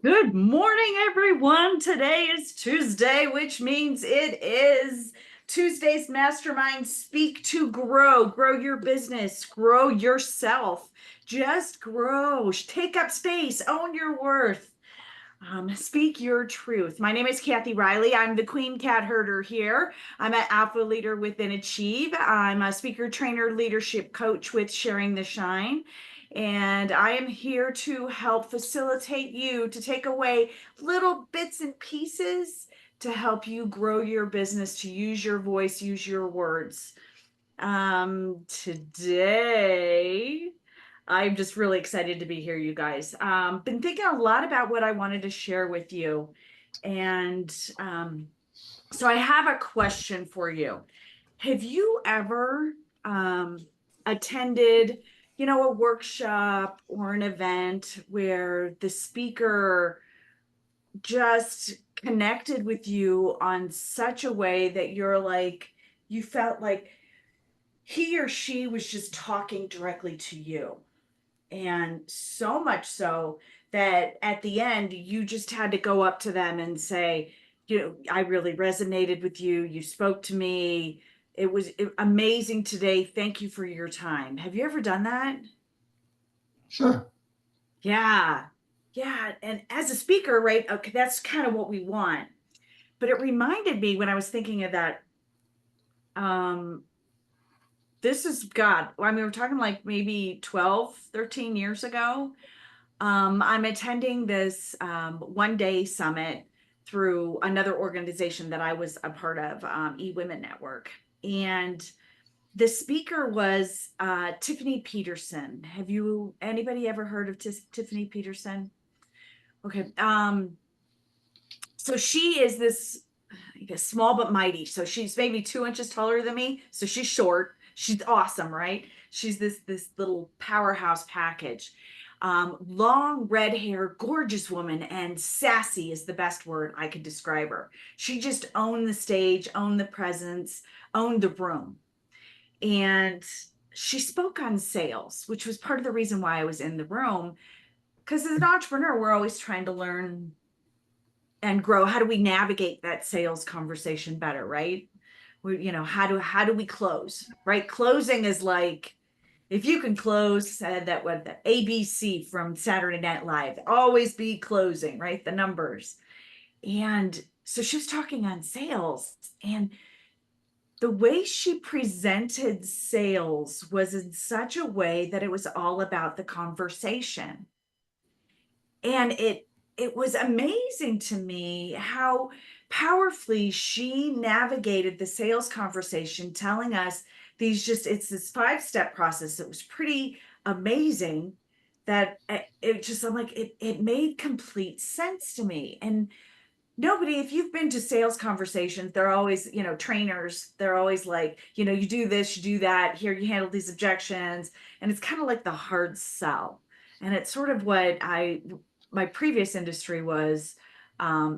Good morning, everyone. Today is Tuesday, which means it is Tuesday's Mastermind Speak to Grow. Grow your business, grow yourself. Just grow, take up space, own your worth. Speak your truth. My name is Kathy Riley. I'm the Queen Cat Herder here. I'm an Alpha Leader within Achieve. I'm a speaker, trainer, leadership coach with Sharing the Shine. And I am here to help facilitate you to take away little bits and pieces to help you grow your business, to use your voice, use your words. Today, I'm just really excited to be here, you guys. Been thinking a lot about what I wanted to share with you. And so I have a question for you. Have you ever um, attended, a workshop or an event where the speaker just connected with you on such a way that you felt like he or she was just talking directly to you? And so much so that at the end, you just had to go up to them and say, I really resonated with you. You spoke to me. It was amazing today. Thank you for your time. Have you ever done that? Sure. Yeah. Yeah. And as a speaker, right? Okay, that's kind of what we want. But it reminded me when I was thinking of that. Um, this is God. I mean, we're talking like maybe 12, 13 years ago. I'm attending this one day summit through another organization that I was a part of, eWomen Network. And the speaker was Tiffany Peterson. Have you anybody ever heard of Tiffany Peterson? Okay. So she is this, I guess, small but mighty. So she's maybe 2 inches taller than me. So she's short. She's awesome, right? She's this little powerhouse package. Long red hair, gorgeous woman, and sassy is the best word I could describe her. She just owned the stage, owned the presence, owned the room. And she spoke on sales, which was part of the reason why I was in the room. Because as an entrepreneur, we're always trying to learn and grow. How do we navigate that sales conversation better, right? How do we close, right? Closing is like, if you can close, that what the ABC from Saturday Night Live, always be closing, right? The numbers. And so she was talking on sales, and the way she presented sales was in such a way that it was all about the conversation. And it was amazing to me how powerfully she navigated the sales conversation, telling us it's this 5 step process. It was pretty amazing that it just, I'm like, it made complete sense to me. And nobody, if you've been to sales conversations, they're always, trainers, they're always like, you do this, you do that, here, you handle these objections. And it's kind of like the hard sell. And it's sort of what my previous industry was,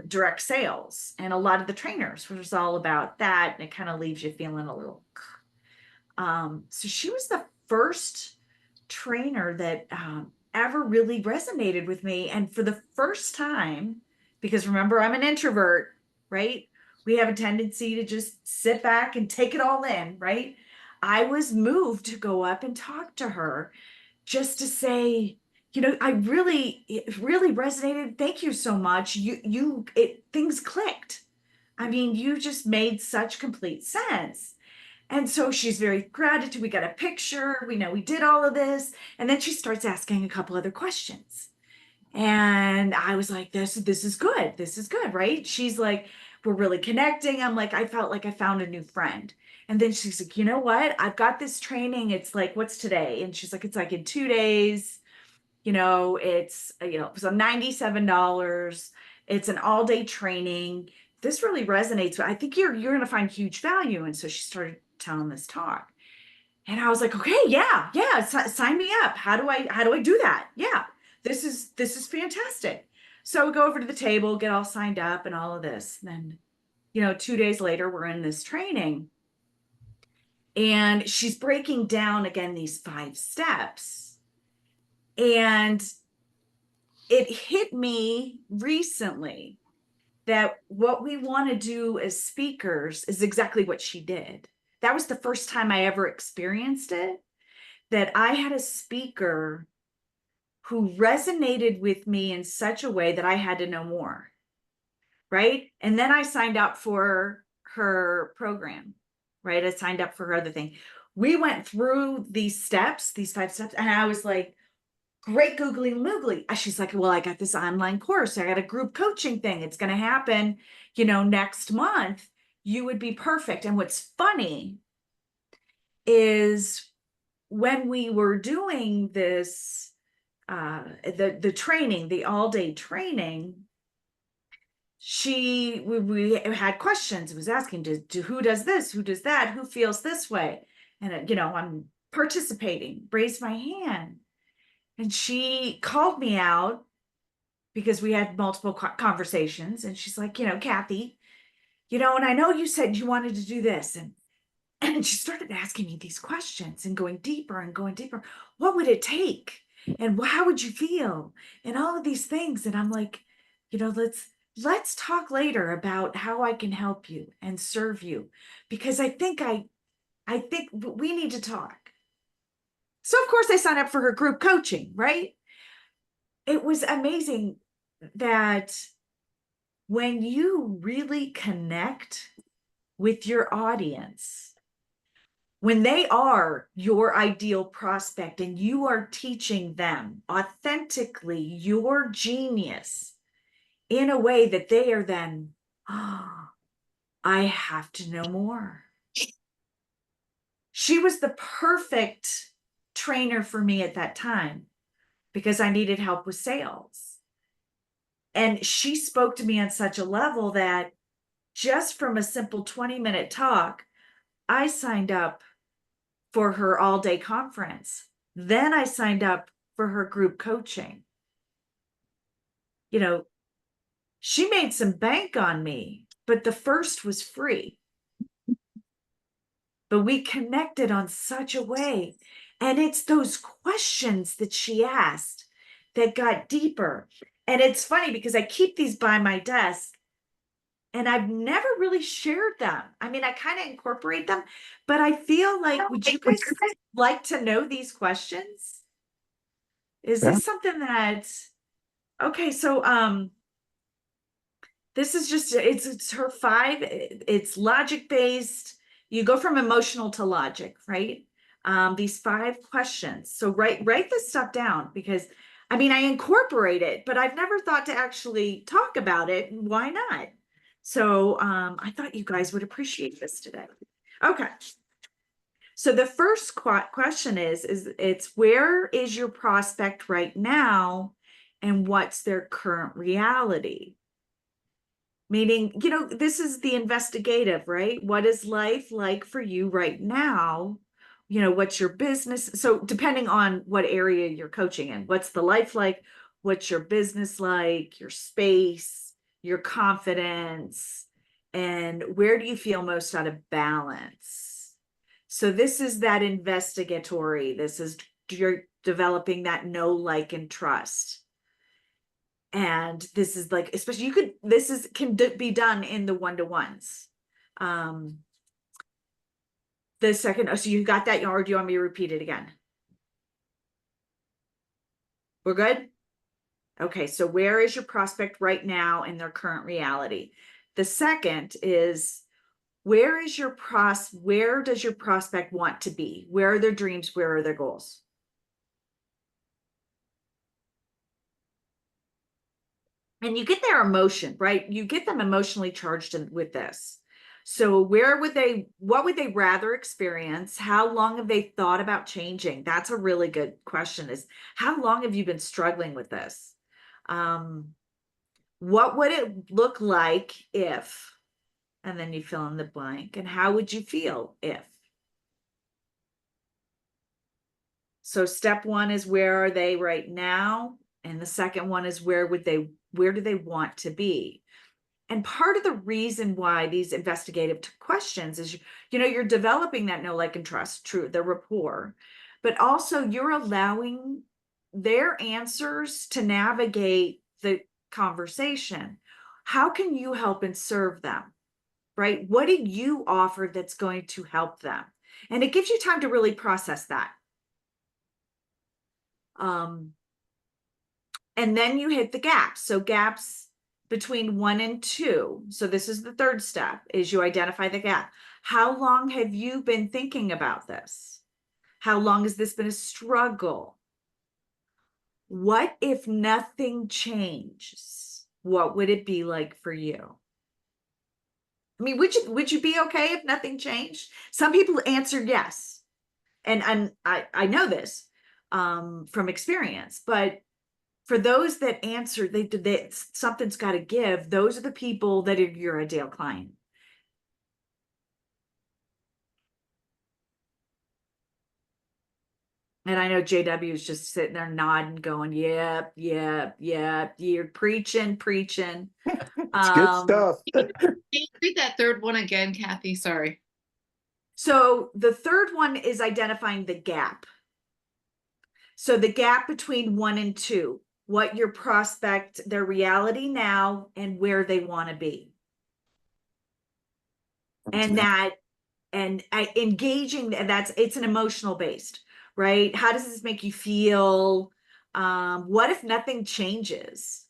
direct sales. And a lot of the trainers was all about that. And it kind of leaves you feeling a little. So she was the first trainer that ever really resonated with me. And for the first time, because remember, I'm an introvert, right? We have a tendency to just sit back and take it all in, right? I was moved to go up and talk to her just to say, it really resonated. Thank you so much. Things clicked. I mean, you just made such complete sense. And so she's very gratitude. We got a picture. We know we did all of this. And then she starts asking a couple other questions. And I was like, this is good. This is good, right? She's like, we're really connecting. I'm like, I felt like I found a new friend. And then she's like, you know what? I've got this training. It's like, what's today? And she's like, it's like in 2 days. So $97. It's an all-day training. This really resonates. I think you're going to find huge value. And so she started telling this talk. And I was like, okay, yeah, yeah, sign me up. How do I do that? Yeah, this is fantastic. So we go over to the table, get all signed up and all of this. And then, 2 days later, we're in this training and she's breaking down again these 5 steps. And it hit me recently that what we want to do as speakers is exactly what she did. That was the first time I ever experienced it, that I had a speaker who resonated with me in such a way that I had to know more, right? And then I signed up for her program, right? I signed up for her other thing. We went through these steps, these 5 steps, and I was like, great googly moogly. She's like, well, I got this online course. I got a group coaching thing. It's going to happen, next month. You would be perfect. And what's funny is when we were doing this, the training, the all-day training, we had questions. It was asking to who does this, who does that, who feels this way. And, I'm participating, raised my hand. And she called me out because we had multiple conversations. And she's like, Kathy, and I know you said you wanted to do this. And she started asking me these questions and going deeper and going deeper. What would it take? And how would you feel? And all of these things. And I'm like, let's talk later about how I can help you and serve you. Because I think we need to talk. So of course I signed up for her group coaching, right? It was amazing that when you really connect with your audience, when they are your ideal prospect and you are teaching them authentically your genius in a way that they are then, oh, I have to know more. She was the perfect trainer for me at that time because I needed help with sales. And she spoke to me on such a level that just from a simple 20-minute talk, I signed up for her all-day conference. Then I signed up for her group coaching. She made some bank on me, but the first was free. But we connected on such a way. And it's those questions that she asked that got deeper. And it's funny because I keep these by my desk and I've never really shared them. I mean, I kind of incorporate them, but I feel like, would you guys like to know these questions? Is Yeah. this something that, okay, so this is just, it's her 5, it's logic based. You go from emotional to logic, right? These 5 questions. So write this stuff down because I mean, I incorporate it, but I've never thought to actually talk about it. Why not? So I thought you guys would appreciate this today. Okay. So the first question is it's where is your prospect right now and what's their current reality? Meaning, this is the investigative, right? What is life like for you right now? What's your business? So depending on what area you're coaching in, what's the life like? What's your business like? Your space, your confidence, and where do you feel most out of balance? So this is that investigatory. This is you're developing that know, like, and trust. And this is like, especially can be done in the one-to-ones. The second, so you got that, or do you want me to repeat it again? We're good. Okay, so where is your prospect right now in their current reality? The second is where does your prospect want to be? Where are their dreams? Where are their goals? And you get their emotion, right? You get them emotionally charged with this. So what would they rather experience? How long have they thought about changing? That's a really good question, is how long have you been struggling with this? What would it look like if, and then you fill in the blank, and how would you feel if? So step 1 is where are they right now? And the second one is where do they want to be? And part of the reason why these investigative questions is, you're developing that know, like, and trust, the rapport, but also you're allowing their answers to navigate the conversation. How can you help and serve them? Right? What do you offer that's going to help them? And it gives you time to really process that. And then you hit the gaps. So gaps between 1 and 2. So this is the third step, is you identify the gap. How long have you been thinking about this? How long has this been a struggle? What if nothing changes? What would it be like for you? I mean, would you be okay if nothing changed? Some people answered yes. And I know this from experience, but for those that answer, they something's got to give. Those are the people that are your ideal client. And I know JW is just sitting there nodding, going, "Yep, yep, yep. You're preaching, preaching." It's good stuff. Can you read that third one again, Kathy? Sorry. So the third one is identifying the gap. So the gap between 1 and 2, what your prospect, their reality now, and where they want to be. And that, and engaging, it's an emotional based, right? How does this make you feel? What if nothing changes?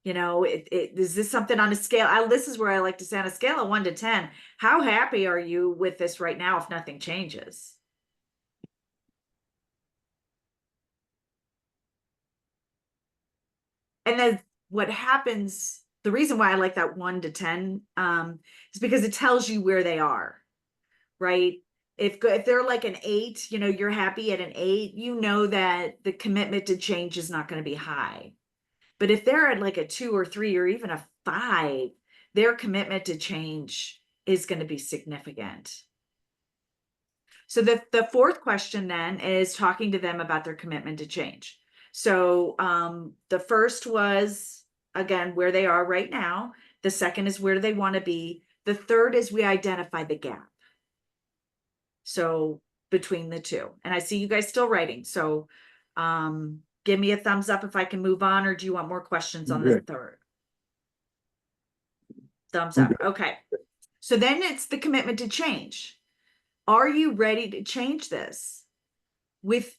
You know, is this something on a scale? This is where I like to say, on a scale of 1 to 10, how happy are you with this right now if nothing changes? And then what happens, the reason why I like that 1 to 10 is because it tells you where they are, right? If they're like an 8, you know, you're happy at an 8, you know that the commitment to change is not going to be high. But if they're at like a 2 or 3 or even a 5, their commitment to change is going to be significant. So the fourth question then is talking to them about their commitment to change. So the first was, again, where they are right now. The second is where do they want to be. The third is we identify the gap. So between the two. And I see you guys still writing. So give me a thumbs up if I can move on, or do you want more questions on the third? Thumbs up. Okay. So then it's the commitment to change. Are you ready to change this? With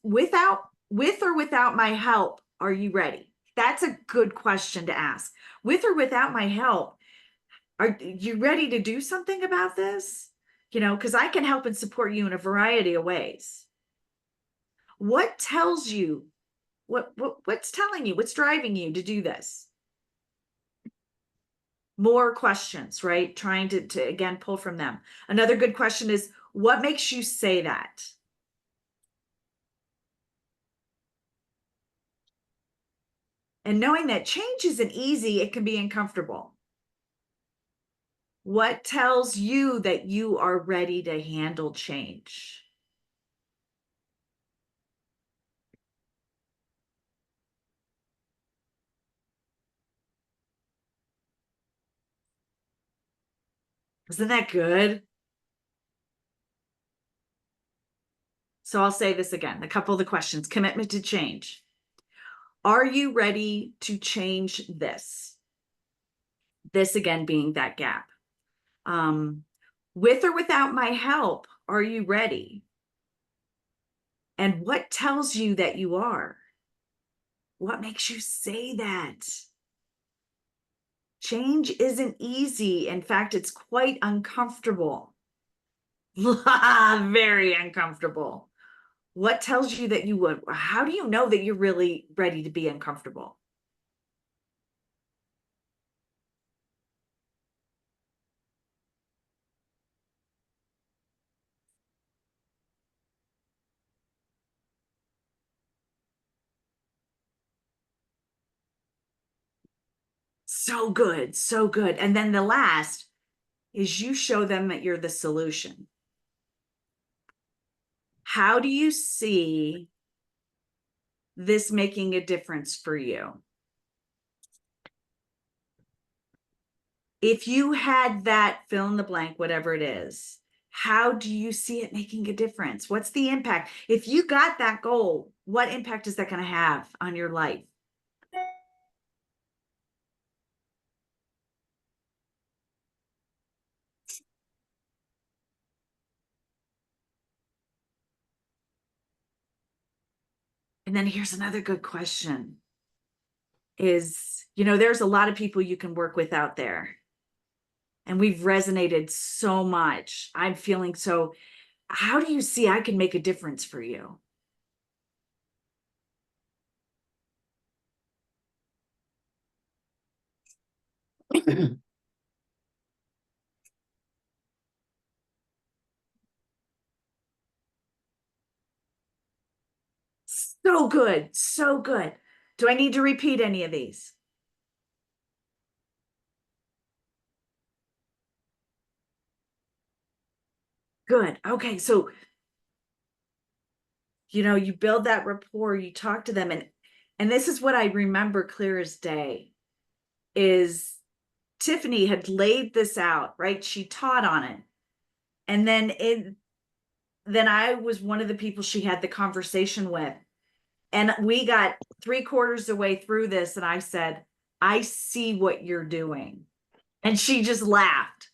or without my help, are you ready? That's a good question to ask. With or without my help, are you ready to do something about this? You know, because I can help and support you in a variety of ways. What tells you, what's telling you, what's driving you to do this? More questions, right? Trying to again, pull from them. Another good question is, what makes you say that? And knowing that change isn't easy, it can be uncomfortable. What tells you that you are ready to handle change? Isn't that good? So I'll say this again, a couple of the questions. Commitment to change. Are you ready to change this? This again being that gap. With or without my help, are you ready? And what tells you that you are? What makes you say that? Change isn't easy. In fact, it's quite uncomfortable. Very uncomfortable. What tells you that you would? How do you know that you're really ready to be uncomfortable? So good, so good. And then the last is you show them that you're the solution. How do you see this making a difference for you? If you had that fill in the blank, whatever it is, how do you see it making a difference? What's the impact? If you got that goal, what impact is that going to have on your life? And then here's another good question is, there's a lot of people you can work with out there. And we've resonated so much. I'm feeling so, how do you see I can make a difference for you? So good. So good. Do I need to repeat any of these? Good. Okay. So, you build that rapport, you talk to them, and this is what I remember clear as day is Tiffany had laid this out, right? She taught on it. And then I was one of the people she had the conversation with. And we got 3/4 the way through this, and I said, I see what you're doing. And she just laughed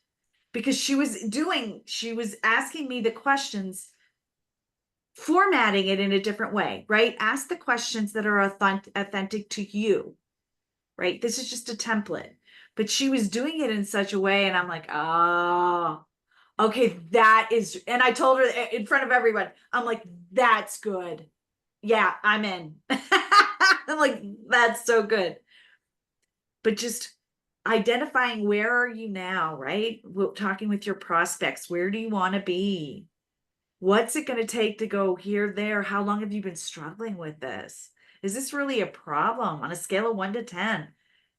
because she was asking me the questions, formatting it in a different way, right? Ask the questions that are authentic to you, right? This is just a template. But she was doing it in such a way, and I'm like, oh, okay, that is, and I told her in front of everyone, I'm like, that's good. Yeah, I'm in. I'm like, that's so good. But just identifying where are you now, right? Talking with your prospects, where do you want to be? What's it going to take to go here, there? How long have you been struggling with this? Is this really a problem on a scale of 1 to 10?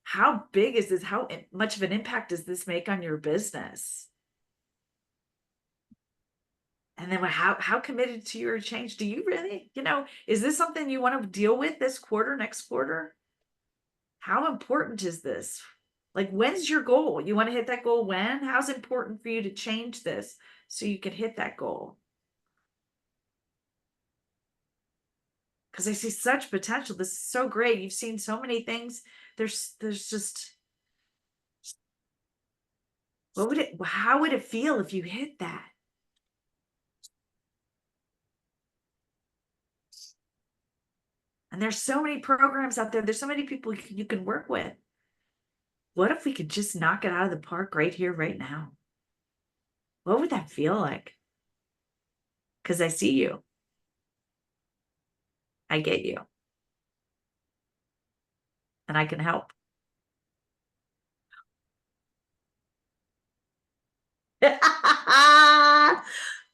How big is this? How much of an impact does this make on your business? And then how committed to your change do you really, is this something you want to deal with this quarter, next quarter? How important is this? Like, when's your goal? You want to hit that goal when? How's it important for you to change this so you can hit that goal? Because I see such potential. This is so great. You've seen so many things. There's just, how would it feel if you hit that? And there's so many programs out there. There's so many people you can work with. What if we could just knock it out of the park right here, right now? What would that feel like? Because I see you. I get you. And I can help.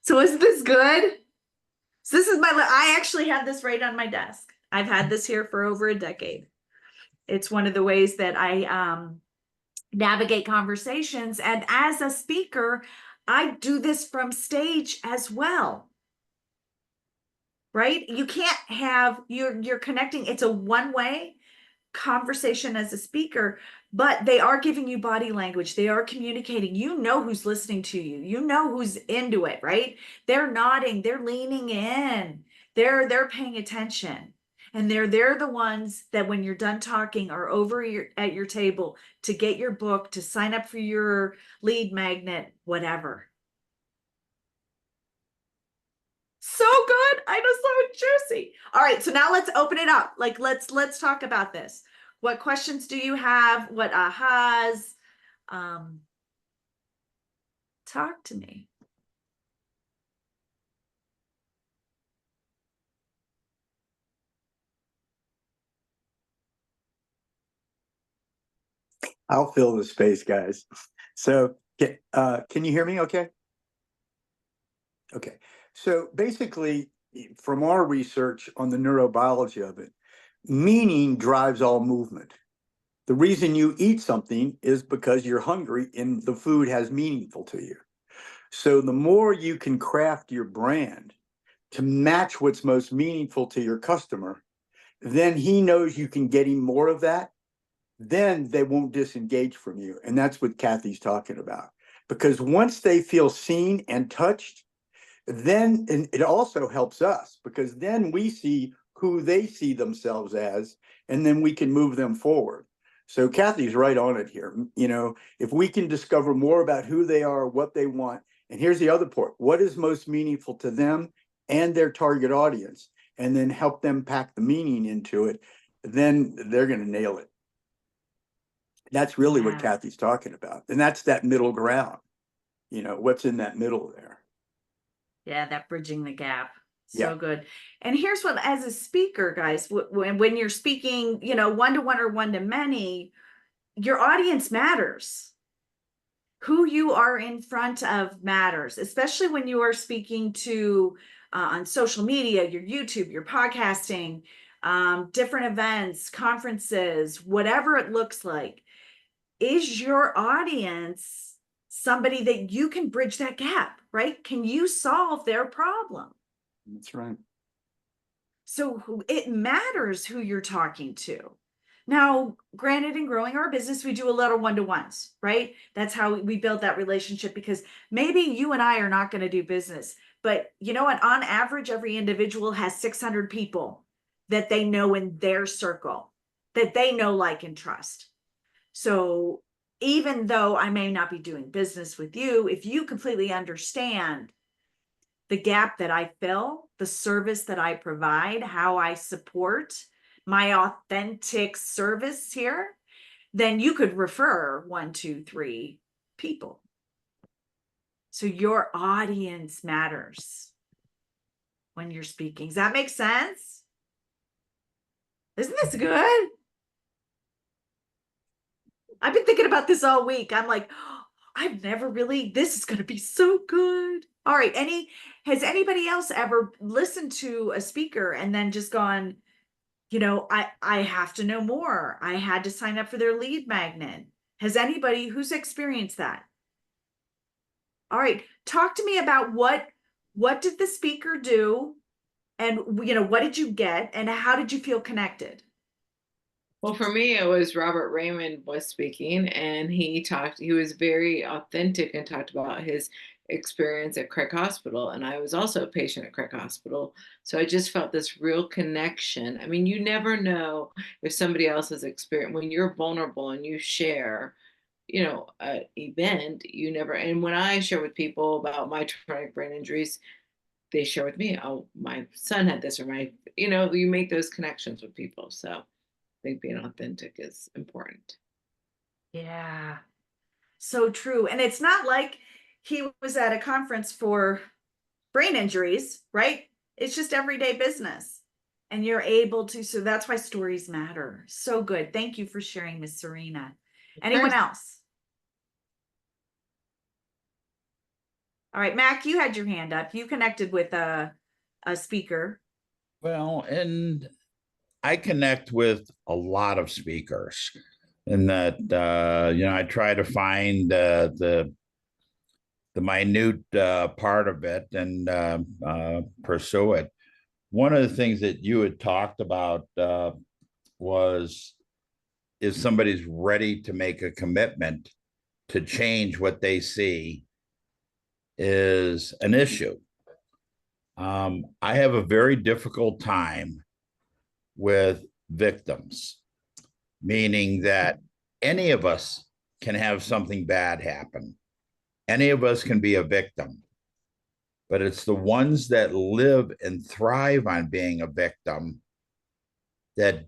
So is this good? So this is I actually have this right on my desk. I've had this here for over a decade. It's one of the ways that I navigate conversations. And as a speaker, I do this from stage as well. Right? You can't have, you're connecting. It's a one-way conversation as a speaker, but they are giving you body language. They are communicating. You know who's listening to you. You know who's into it, right? They're nodding, they're leaning in, they're paying attention. And they're the ones that when you're done talking are over at your table to get your book, to sign up for your lead magnet, whatever. So good. I know, so juicy. All right, so now let's open it up. Like let's talk about this. What questions do you have? What ahas? Talk to me. I'll fill the space, guys. So, can you hear me okay? Okay. So basically, from our research on the neurobiology of it, meaning drives all movement. The reason you eat something is because you're hungry and the food has meaningful to you. So the more you can craft your brand to match what's most meaningful to your customer, then he knows you can get him more of that. Then they won't disengage from you. And that's what Kathy's talking about. because once they feel seen and touched, then and it also helps us because then we see who they see themselves as, and then we can move them forward. So Kathy's right on it here. You know, if we can discover more about who they are, what they want, and here's the other part, what is most meaningful to them and their target audience, and then help them pack the meaning into it, then they're going to nail it. That's really what Yeah. Kathy's talking about. And that's that middle ground. You know, what's in that middle there. Yeah, that bridging the gap. Yeah. So good. And here's what, as a speaker, guys, when you're speaking, you know, one-to-one or one-to-many, your audience matters. Who you are in front of matters, especially when you are speaking to on social media, your YouTube, your podcasting, different events, conferences, whatever it looks like. Is your audience somebody that you can bridge that gap, right? Can you solve their problem? That's right. So it matters who you're talking to. Now, granted, in growing our business, we do a lot of one-to-ones, right? That's how we build that relationship, because maybe you and I are not going to do business, but you know what? On average, every individual has 600 people that they know in their circle, that they know, like, and trust. So even though I may not be doing business with you, if you completely understand the gap that I fill, the service that I provide, how I support my authentic service here, then you could refer 1, 2, 3 people. So your audience matters when you're speaking. Does that make sense? Isn't this good? I've been thinking about this all week. I'm like, oh, I've never really, this is going to be so good. All right. Has anybody else ever listened to a speaker and then just gone, you know, I have to know more. I had to sign up for their lead magnet. Has anybody who's experienced that? All right. Talk to me about what did the speaker do? And, you know, what did you get? And how did you feel connected? Well, for me, it was Robert Raymond was speaking, and he was very authentic and talked about his experience at Craig Hospital. And I was also a patient at Craig Hospital. So I just felt this real connection. I mean, you never know if somebody else's experience, when you're vulnerable and you share, you know, an event, you never, and when I share with people about my traumatic brain injuries, they share with me, oh, my son had this, or you make those connections with people. So I think being authentic is important. Yeah, so true. And it's not like he was at a conference for brain injuries, right? It's just everyday business. And you're able to, so that's why stories matter. So good. Thank you for sharing, Miss Serena. Anyone else? All right, Mac, you had your hand up. You connected with a speaker. Well, and I connect with a lot of speakers, in that I try to find the minute part of it and pursue it. One of the things that you had talked about was, if somebody's ready to make a commitment to change what they see, is an issue. I have a very difficult time with victims, meaning that any of us can have something bad happen. Any of us can be a victim, but it's the ones that live and thrive on being a victim that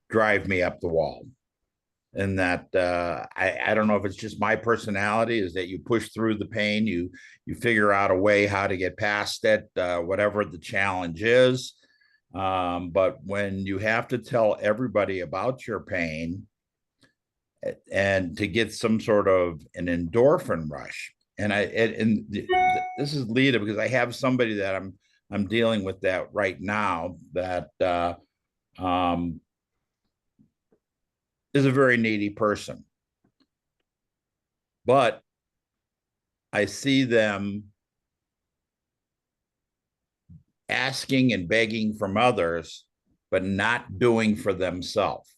drive me up the wall. And that I don't know if it's just my personality, is that you push through the pain, you figure out a way how to get past it, whatever the challenge is. But when you have to tell everybody about your pain and to get some sort of an endorphin rush, this is Lita, because I have somebody that I'm dealing with that right now, that is a very needy person. But I see them asking and begging from others, but not doing for themselves.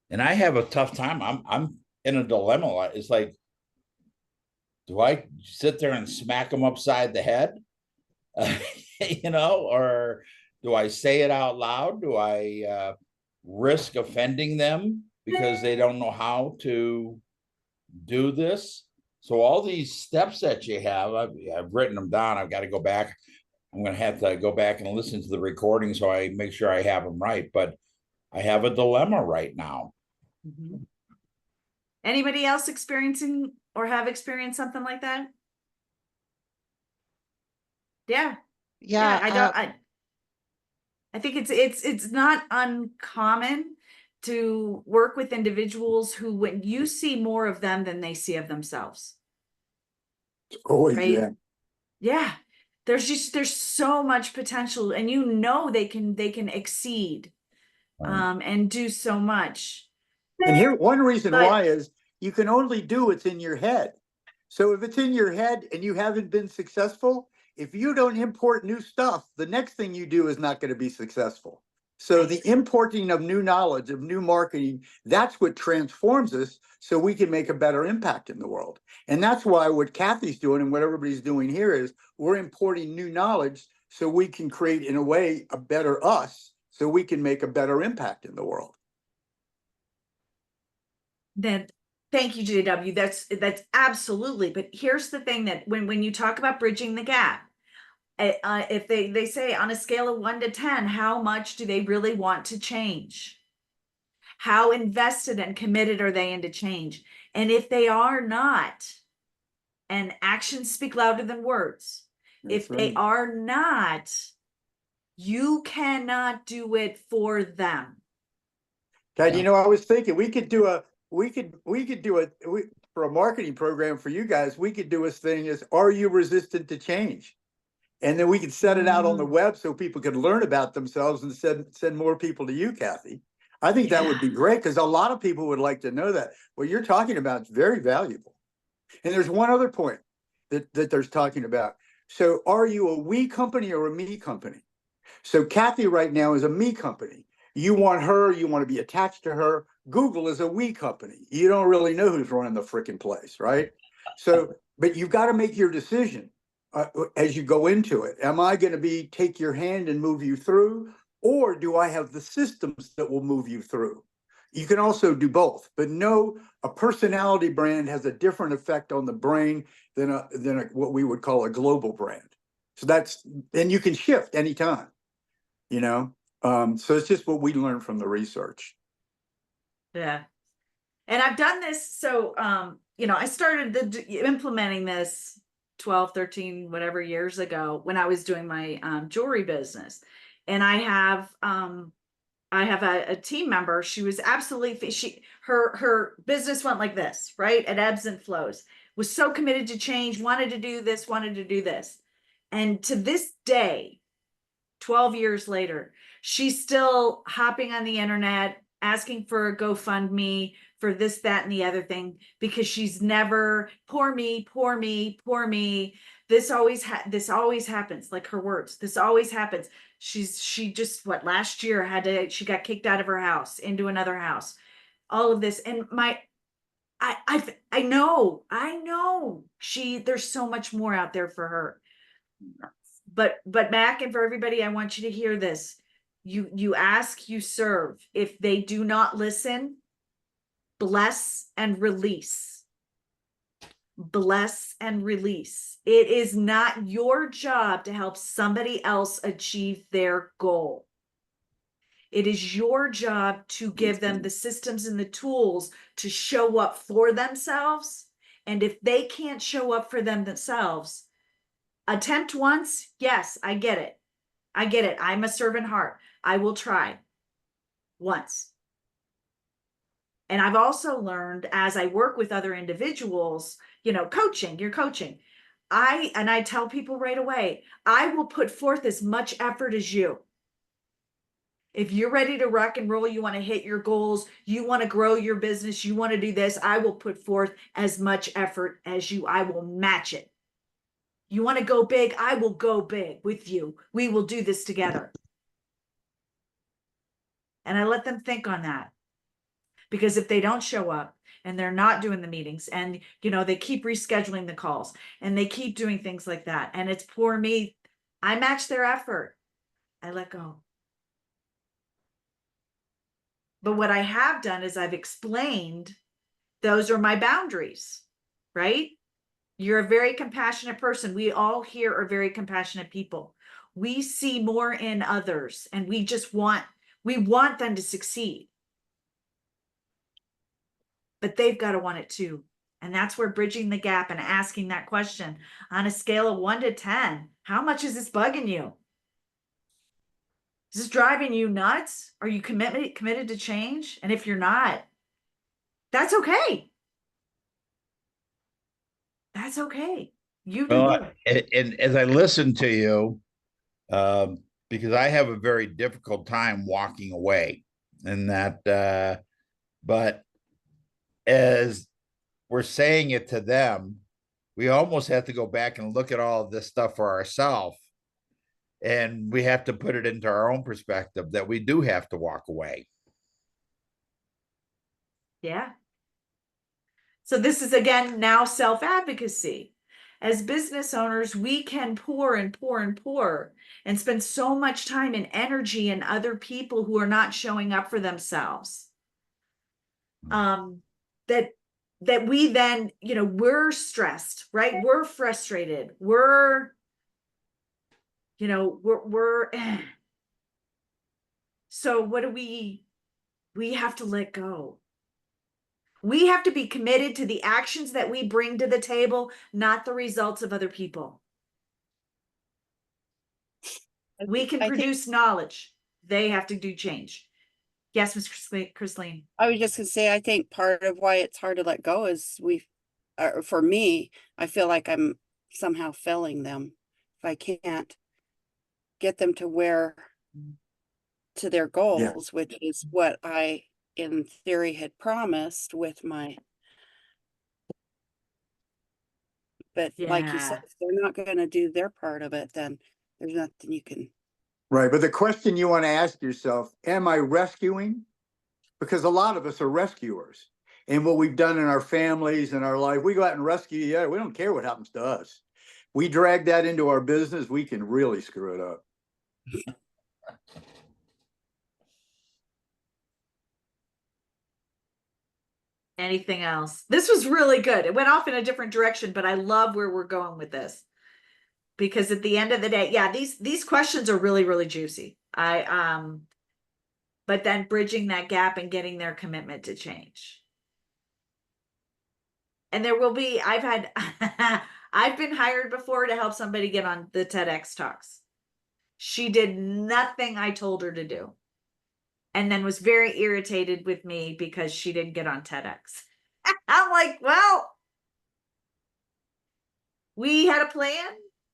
And I have a tough time. I'm in a dilemma. It's like, do I sit there and smack them upside the head? Or do I say it out loud? Do I risk offending them because they don't know how to do this? So all these steps that you have, I've written them down. I've got to go back. I'm going to have to go back and listen to the recording so I make sure I have them right. But I have a dilemma right now. Mhm. Anybody else experiencing or have experienced something like that? Yeah. Yeah, I think it's not uncommon to work with individuals who, when you see more of them than they see of themselves. Oh, Right? yeah. Yeah. There's so much potential, and they can exceed and do so much. And here, one reason But- why is you can only do what's in your head. So if it's in your head and you haven't been successful, if you don't import new stuff, the next thing you do is not going to be successful. So the importing of new knowledge, of new marketing, that's what transforms us so we can make a better impact in the world. And that's why what Kathy's doing and what everybody's doing here is we're importing new knowledge so we can create, in a way, a better us, so we can make a better impact in the world. Then thank you, JW. That's absolutely. But here's the thing, that when you talk about bridging the gap, if they say on a scale of 1 to 10, how much do they really want to change? How invested and committed are they into change? And if they are not, and actions speak louder than words, if they are not, you cannot do it for them. God, I was thinking we could do for a marketing program for you guys. We could do a thing is, are you resistant to change? And then we could set it out on the web so people could learn about themselves and send more people to you, Kathy. I think that would be great, because a lot of people would like to know that. What you're talking about is very valuable. And there's one other point that there's talking about. So are you a we company or a me company? So Kathy right now is a me company. You want her, you want to be attached to her. Google is a we company. You don't really know who's running the freaking place, right? So, but you've got to make your decision as you go into it. Am I going to take your hand and move you through, or do I have the systems that will move you through? You can also do both, but know a personality brand has a different effect on the brain than what we would call a global brand. So and you can shift anytime. So it's just what we learned from the research. Yeah. And I've done this. So, I started implementing this 12, 13, whatever years ago when I was doing my jewelry business. And I have a team member. She was absolutely, her business went like this, right? It ebbs and flows, was so committed to change, wanted to do this, wanted to do this. And to this day, 12 years later, she's still hopping on the internet, asking for a GoFundMe for this, that, and the other thing, because she's never, poor me, poor me, poor me. This always happens, like her words. This always happens. She just, last year she got kicked out of her house into another house. All of this. And I know there's so much more out there for her. But Mac, and for everybody, I want you to hear this. You ask, you serve. If they do not listen, bless and release. Bless and release. It is not your job to help somebody else achieve their goal. It is your job to give them the systems and the tools to show up for themselves. And if they can't show up for themselves, attempt once. Yes, I get it. I'm a servant heart. I will try once. And I've also learned, as I work with other individuals, you're coaching. I tell people right away, I will put forth as much effort as you. If you're ready to rock and roll, you want to hit your goals, you want to grow your business, you want to do this, I will put forth as much effort as you. I will match it. You want to go big? I will go big with you. We will do this together. And I let them think on that. Because if they don't show up, and they're not doing the meetings, and they keep rescheduling the calls, and they keep doing things like that, and it's poor me. I match their effort. I let go. But what I have done is I've explained those are my boundaries, right? You're a very compassionate person. We all here are very compassionate people. We see more in others, and we want them to succeed. But they've got to want it too. And that's where bridging the gap and asking that question on a scale of 1 to 10, how much is this bugging you? Is this driving you nuts? Are you committed to change? And if you're not, that's okay. That's okay. You do Well, you. and as I listen to you, because I have a very difficult time walking away, and that, but as we're saying it to them, we almost have to go back and look at all of this stuff for ourselves. And we have to put it into our own perspective that we do have to walk away. Yeah. So this is again now self-advocacy. As business owners, we can pour and pour and pour and spend so much time and energy in other people who are not showing up for themselves. That we then, we're stressed, right? We're frustrated. We're so what do we have to let go. We have to be committed to the actions that we bring to the table, not the results of other people. We can produce knowledge. They have to do change. Yes, Ms. Chrisline. I was just gonna say, I think part of why it's hard to let go is for me, I feel like I'm somehow failing them. If I can't get them to their goals, which is what I, in theory, had promised with but like you said, if they're not going to do their part of it, then there's nothing you can. Right. But the question you want to ask yourself, am I rescuing? Because a lot of us are rescuers. And what we've done in our families and our life, we go out and rescue. Yeah, we don't care what happens to us. We drag that into our business, we can really screw it up. Anything else? This was really good. It went off in a different direction, but I love where we're going with this. Because at the end of the day, yeah, these questions are really, really juicy. But then bridging that gap and getting their commitment to change. And there will be, I've been hired before to help somebody get on the TEDx talks. She did nothing I told her to do. And then was very irritated with me because she didn't get on TEDx. I'm like, well, we had a plan.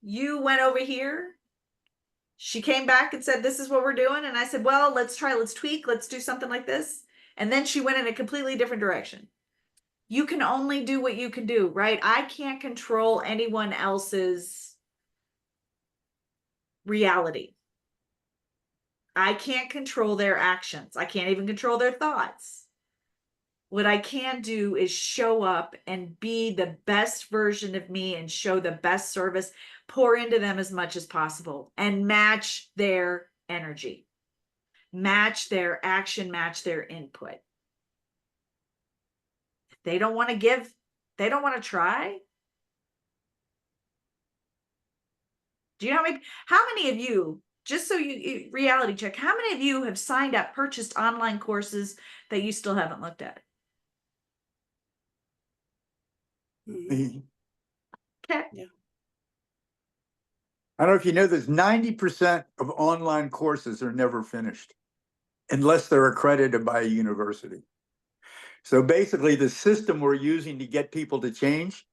You went over here. She came back and said, this is what we're doing. And I said, well, let's tweak, let's do something like this. And then she went in a completely different direction. You can only do what you can do, right? I can't control anyone else's reality. I can't control their actions. I can't even control their thoughts. What I can do is show up and be the best version of me and show the best service, pour into them as much as possible and match their energy, match their action, match their input. If they don't want to give, they don't want to try. Do you know how many of you, just so you reality check, how many of you have signed up, purchased online courses that you still haven't looked at? Okay. Yeah. I don't know if you know this, 90% of online courses are never finished unless they're accredited by a university. So basically the system we're using to get people to change,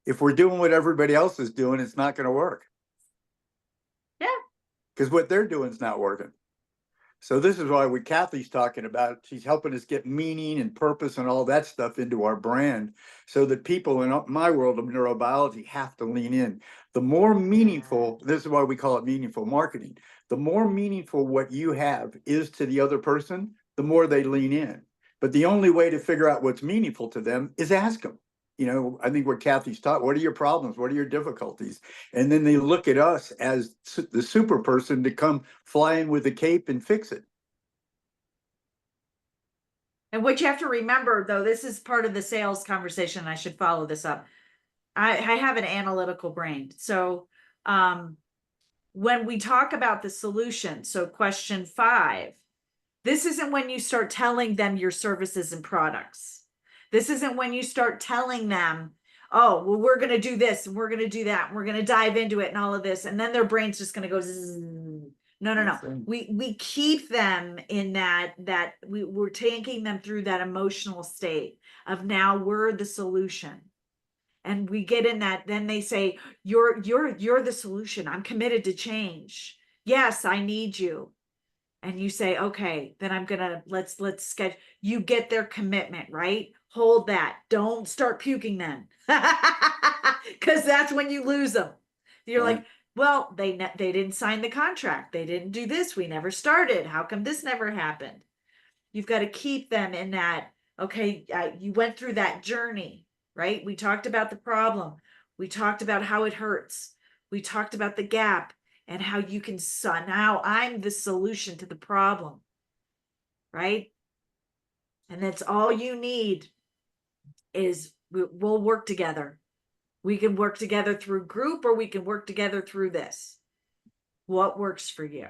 if we're doing what everybody else is doing, it's not going to work. Yeah. Because what they're doing is not working. So this is why what Kathy's talking about, she's helping us get meaning and purpose and all that stuff into our brand so that people in my world of neurobiology have to lean in. The more meaningful, this is why we call it meaningful marketing. The more meaningful what you have is to the other person, the more they lean in. But the only way to figure out what's meaningful to them is ask them. You know, I think what Kathy's taught, what are your problems? What are your difficulties? And then they look at us as the super person to come fly in with a cape and fix it. And what you have to remember, though, this is part of the sales conversation. I should follow this up. I have an analytical brain. So when we talk about the solution, so question 5, this isn't when you start telling them your services and products. This isn't when you start telling them, oh, well, we're going to do this and we're going to do that. And we're going to dive into it and all of this. And then their brain's just going to go, zzz. No. We keep them in that we're taking them through that emotional state of now we're the solution. And we get in that, then they say, you're the solution. I'm committed to change. Yes, I need you. And you say, okay, then I'm gonna, let's schedule. You get their commitment, right? Hold that. Don't start puking then. Because that's when you lose them. You're Right. like, well, they didn't sign the contract. They didn't do this. We never started. How come this never happened? You've got to keep them in that, okay, you went through that journey, right? We talked about the problem. We talked about how it hurts. We talked about the gap and how you can, now I'm the solution to the problem, right? And that's all you need is we'll work together. We can work together through group or we can work together through this. What works for you?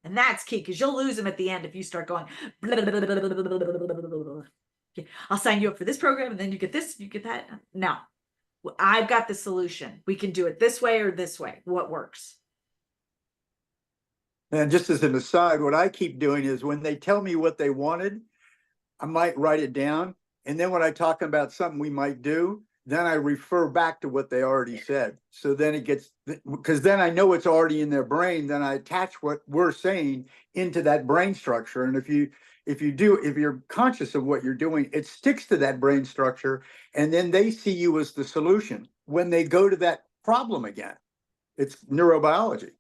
And that's key because you'll lose them at the end if you start going, blah, blah, blah, blah, blah, blah, blah, blah, blah, blah. Okay, I'll sign you up for this program and then you get this, you get that. No, I've got the solution. We can do it this way or this way. What works? And just as an aside, what I keep doing is when they tell me what they wanted, I might write it down. And then when I talk about something we might do, then I refer back to what they already said. So then it gets, because then I know it's already in their brain, then I attach what we're saying into that brain structure. And if you're conscious of what you're doing, it sticks to that brain structure. And then they see you as the solution when they go to that problem again. It's neurobiology.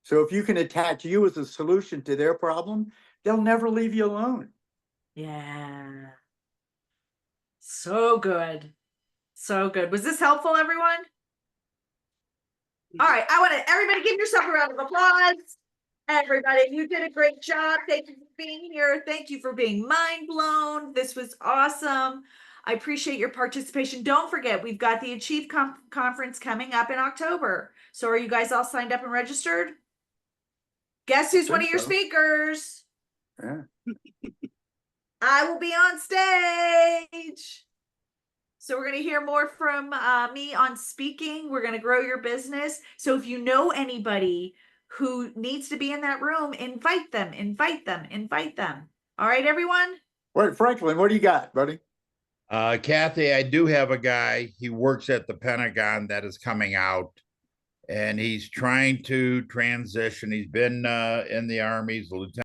So if you can attach you as a solution to their problem, they'll never leave you alone. Yeah. So good. So good. Was this helpful, everyone? All right. I want to, everybody give yourself a round of applause. Everybody, you did a great job. Thank you for being here. Thank you for being mind blown. This was awesome. I appreciate your participation. Don't forget, we've got the Achieve Conference coming up in October. So are you guys all signed up and registered? Guess who's one of your speakers? Yeah. I will be on stage. So we're going to hear more from me on speaking. We're going to grow your business. So if you know anybody who needs to be in that room, invite them. All right, everyone? Wait, Franklin, what do you got, buddy? Kathy, I do have a guy. He works at the Pentagon that is coming out, and he's trying to transition. He's been in the Army, he's a lieutenant.